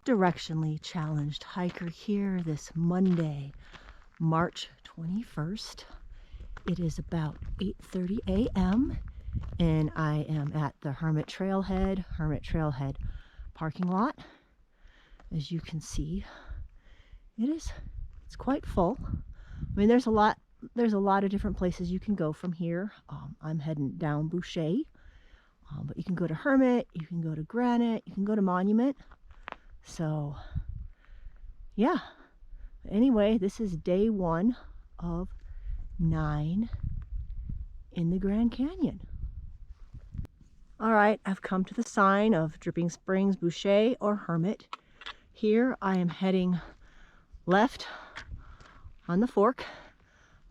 directionally challenged hiker here this Monday, March 21st. It is about 8:30 a.m. and I am at the Hermit Trailhead parking lot. As you can see, it's quite full. I mean, there's a lot of different places you can go from here. I'm heading down Boucher, but you can go to Hermit, you can go to Granite, you can go to Monument. So yeah, anyway, this is day 1 of 9 in the Grand Canyon. All right, I've come to the sign of Dripping Springs, Boucher, or Hermit. Here I am heading left on the fork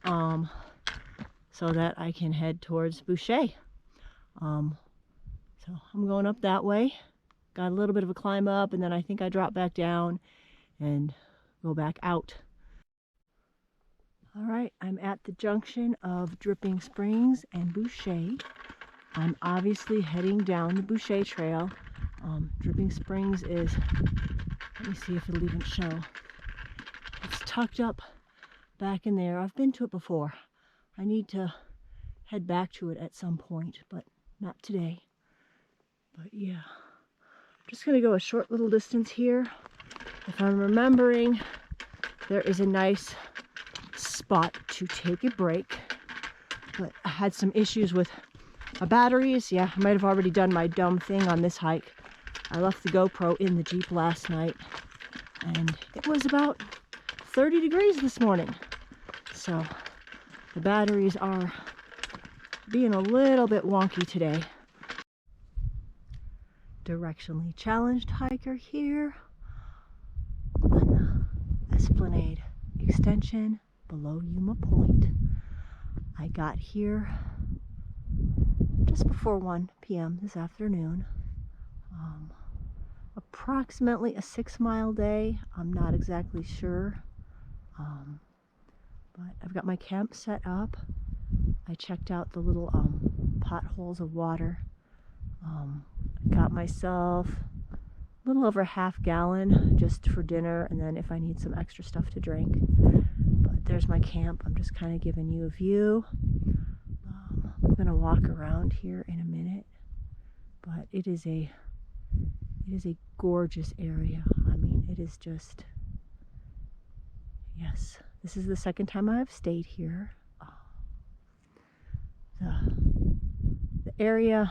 so that I can head towards Boucher. So I'm going up that way. Got a little bit of a climb up, and then I think I drop back down and go back out. All right, I'm at the junction of Dripping Springs and Boucher. I'm obviously heading down the Boucher Trail. Dripping Springs is, let me see if it'll even show. It's tucked up back in there. I've been to it before. I need to head back to it at some point, but not today. But yeah, I'm just gonna go a short little distance here. If I'm remembering, there is a nice spot to take a break, but I had some issues with my batteries. Yeah, I might have already done my dumb thing on this hike. I left the GoPro in the Jeep last night, and it was about 30 degrees this morning. So the batteries are being a little bit wonky today. Directionally challenged hiker here on the Esplanade Extension, Below Yuma Point. I got here just before 1 p.m. this afternoon. Approximately a 6-mile day. I'm not exactly sure, but I've got my camp set up. I checked out the little potholes of water. Got myself a little over a half gallon just for dinner, and then if I need some extra stuff to drink. But there's my camp. I'm just kind of giving you a view. I'm gonna walk around here in a minute, but it is a gorgeous area. I mean, it is just, yes, this is the second time I've stayed here. The area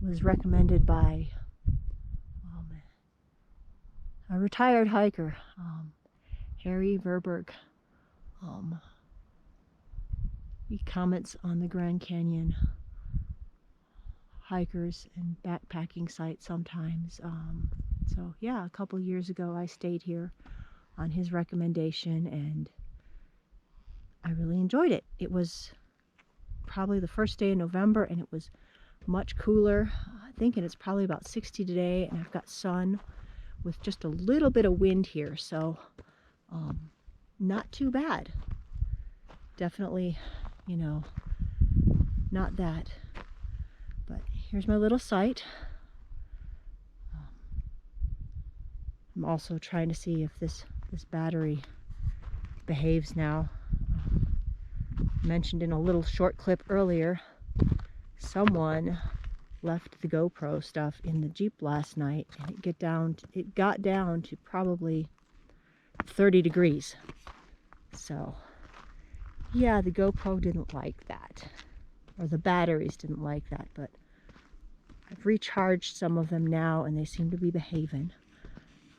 was recommended by a retired hiker, Harry Verberg. He comments on the Grand Canyon hikers and backpacking sites sometimes. So yeah, a couple years ago I stayed here on his recommendation, and I really enjoyed it. It was probably the first day in November, and it was much cooler. I'm thinking it's probably about 60 today, and I've got sun with just a little bit of wind here, so not too bad. Definitely, you know, not that. But here's my little site. I'm also trying to see if this battery behaves now. Mentioned in a little short clip earlier, someone left the GoPro stuff in the Jeep last night, and it got down to probably 30 degrees. So yeah, the GoPro didn't like that, or the batteries didn't like that, but I've recharged some of them now and they seem to be behaving.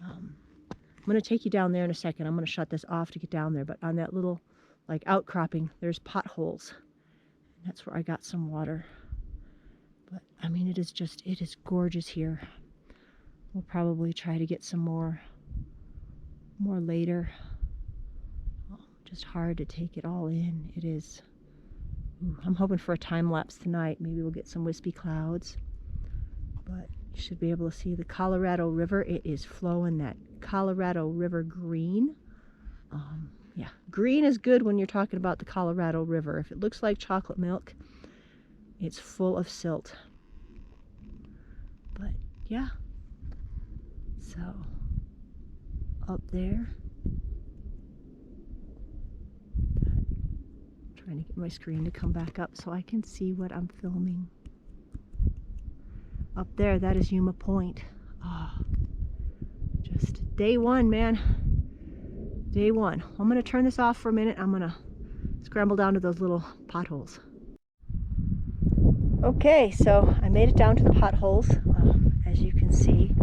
I'm going to take you down there in a second. I'm going to shut this off to get down there, but on that little like outcropping, there's potholes. And that's where I got some water. But I mean, it is gorgeous here. We'll probably try to get some more later. Just hard to take it all in. It is. Ooh, I'm hoping for a time lapse tonight. Maybe we'll get some wispy clouds. But you should be able to see the Colorado River. It is flowing that Colorado River green. Yeah, green is good when you're talking about the Colorado River. If it looks like chocolate milk, it's full of silt. But yeah, so up there. Trying to get my screen to come back up so I can see what I'm filming. Up there, that is Yuma Point. Oh, just day one, man. Day one. I'm gonna turn this off for a minute. I'm gonna scramble down to those little potholes. Okay, so I made it down to the potholes, as you can see.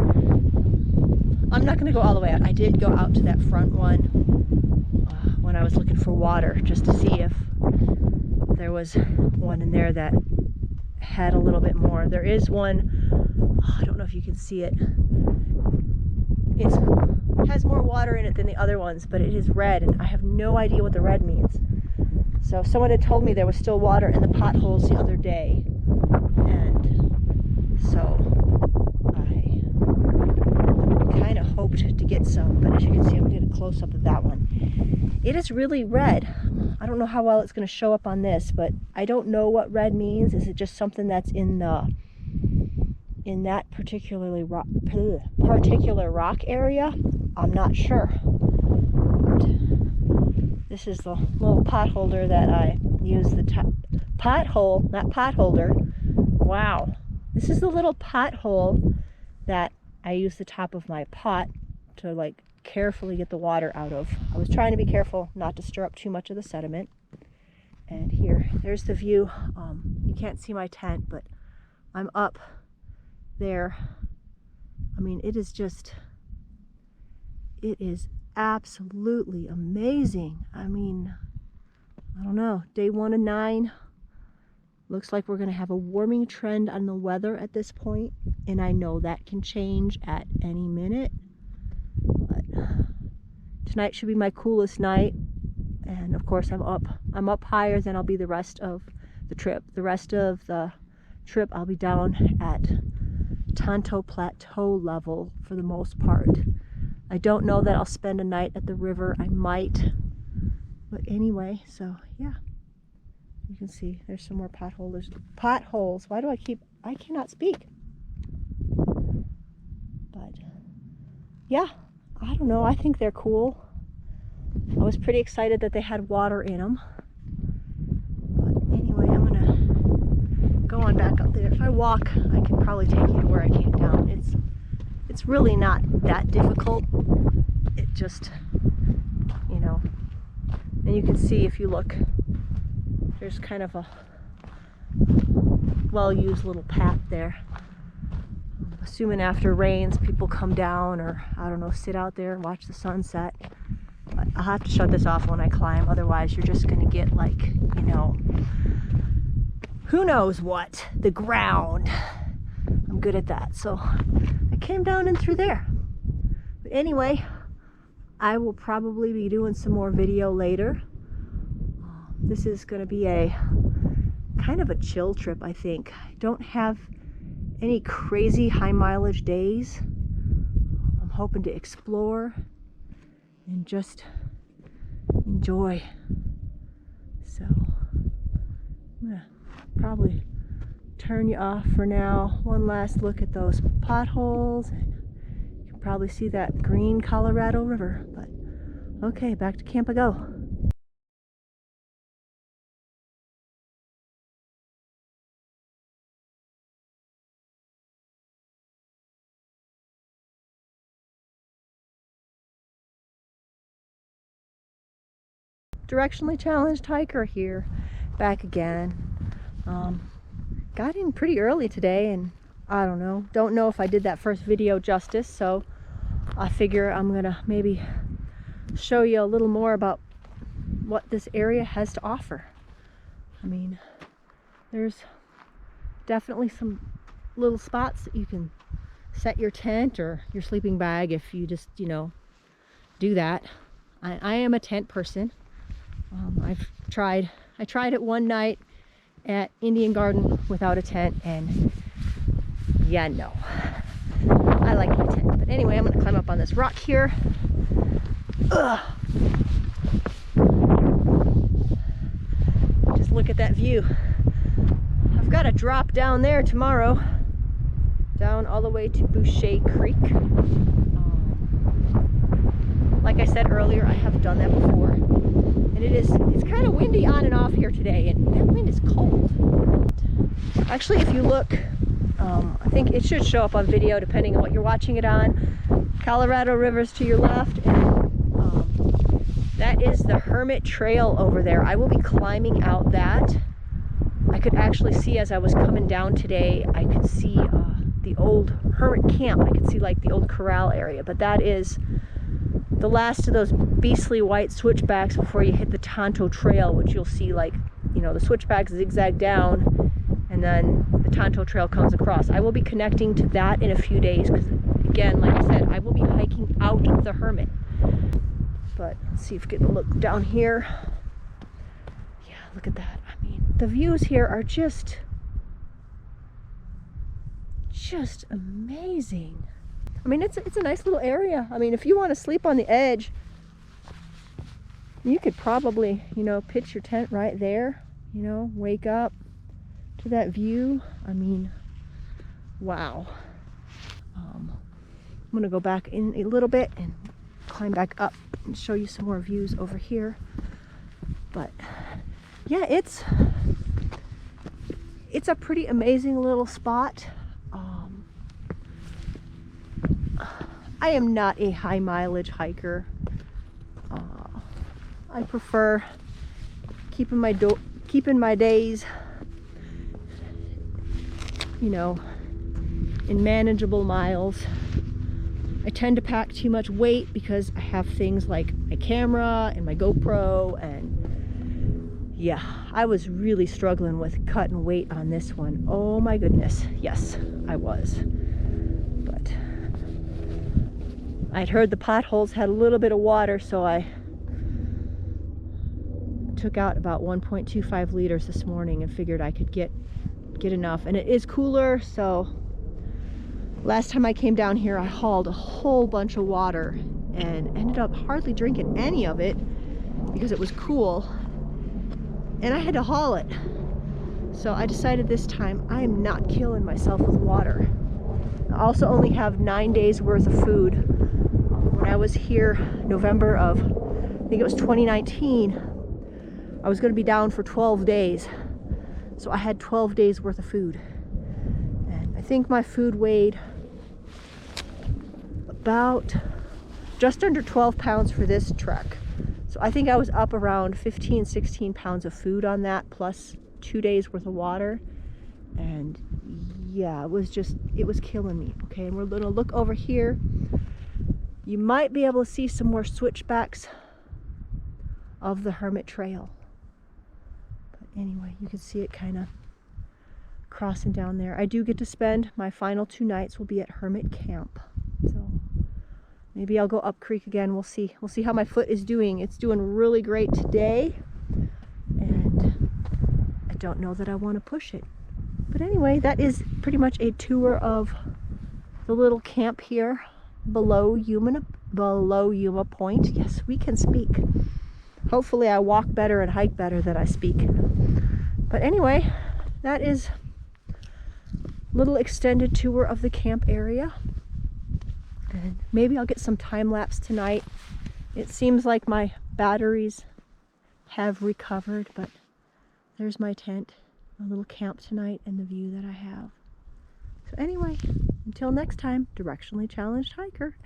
I'm not gonna go all the way out. I did go out to that front one when I was looking for water, just to see if there was one in there that had a little bit more. There is one, I don't know if you can see it. It has more water in it than the other ones, but it is red, and I have no idea what the red means. So someone had told me there was still water in the potholes the other day, and so I kind of hoped to get some, but as you can see, I'm going to get a close-up of that one. It is really red. I don't know how well it's going to show up on this, but I don't know what red means. Is it just something that's in that particular rock area? I'm not sure. But this is the little pot holder that I use. The pothole, not pot holder. Wow. This is the little pothole that I use the top of my pot to like carefully get the water out of. I was trying to be careful not to stir up too much of the sediment. And there's the view. You can't see my tent, but I'm up there. I mean, it is absolutely amazing. I mean, I don't know, day 1 of 9. Looks like we're going to have a warming trend on the weather at this point, and I know that can change at any minute. But tonight should be my coolest night, and of course I'm up higher than I'll be the rest of the trip. The rest of the trip I'll be down at Tonto Plateau level for the most part. I don't know that I'll spend a night at the river. I might, but anyway, so yeah. You can see there's some more potholes. Why do I cannot speak. But yeah, I don't know. I think they're cool. I was pretty excited that they had water in them. But anyway, I'm gonna go on back up there. If I walk, I can probably take you to where I came down. It's really not that difficult. It just, you know, and you can see if you look, there's kind of a well-used little path there. I'm assuming after rains, people come down or, I don't know, sit out there and watch the sunset. But I'll have to shut this off when I climb, otherwise you're just gonna get like, you know, who knows what, the ground. I'm good at that. So I came down and through there. But anyway, I will probably be doing some more video later. This is going to be a kind of a chill trip, I think. I don't have any crazy high mileage days. I'm hoping to explore and just enjoy. So I'm going to probably turn you off for now. One last look at those potholes, and you can probably see that green Colorado River. But okay, back to camp I go. Directionally challenged hiker here, back again. Got in pretty early today, and I don't know if I did that first video justice, so I figure I'm gonna maybe show you a little more about what this area has to offer. I mean, there's definitely some little spots that you can set your tent or your sleeping bag if you just, you know, do that. I am a tent person. I tried it one night at Indian Garden without a tent, and yeah, no, I like my tent. But anyway, I'm gonna climb up on this rock here. Ugh. Just look at that view. I've got to drop down there tomorrow, down all the way to Boucher Creek. Like I said earlier, I have done that before. And it's kind of windy on and off here today, and that wind is cold. Actually, if you look, I think it should show up on video depending on what you're watching it on. Colorado River's to your left, and that is the Hermit Trail over there. I will be climbing out that. I could actually see as I was coming down today, I could see the old Hermit camp. I could see like the old corral area, but that is the last of those beastly white switchbacks before you hit the Tonto Trail, which you'll see like, you know, the switchbacks zigzag down and then the Tonto Trail comes across. I will be connecting to that in a few days because, again, like I said, I will be hiking out of the Hermit. But let's see if we get a look down here. Yeah, look at that. I mean, the views here are just amazing. I mean, it's a nice little area. I mean, if you want to sleep on the edge, you could probably, you know, pitch your tent right there, you know, wake up to that view. I mean, wow. I'm going to go back in a little bit and climb back up and show you some more views over here. But yeah, it's a pretty amazing little spot. I am not a high mileage hiker. I prefer keeping my days, you know, in manageable miles. I tend to pack too much weight because I have things like my camera and my GoPro, and yeah, I was really struggling with cutting weight on this one. Oh my goodness, yes, I was. But I'd heard the potholes had a little bit of water, so I took out about 1.25 liters this morning and figured I could get enough. And it is cooler, so last time I came down here I hauled a whole bunch of water and ended up hardly drinking any of it because it was cool and I had to haul it. So I decided this time I am not killing myself with water. I also only have 9 days worth of food. When I was here November of, I think it was 2019, I was going to be down for 12 days. So I had 12 days worth of food. And I think my food weighed about just under 12 pounds for this trek. So I think I was up around 15, 16 pounds of food on that, plus 2 days worth of water. And yeah, it was killing me. Okay, and we're going to look over here. You might be able to see some more switchbacks of the Hermit Trail. But anyway, you can see it kind of crossing down there. I do get to spend my final 2 nights will be at Hermit Camp. So maybe I'll go up creek again. We'll see. We'll see how my foot is doing. It's doing really great today. And I don't know that I want to push it. But anyway, that is pretty much a tour of the little camp here. Below Yuma Point. Yes, we can speak. Hopefully I walk better and hike better than I speak. But anyway, that is a little extended tour of the camp area. And maybe I'll get some time lapse tonight. It seems like my batteries have recovered, but there's my tent, a little camp tonight, and the view that I have. So anyway, until next time, directionally challenged hiker.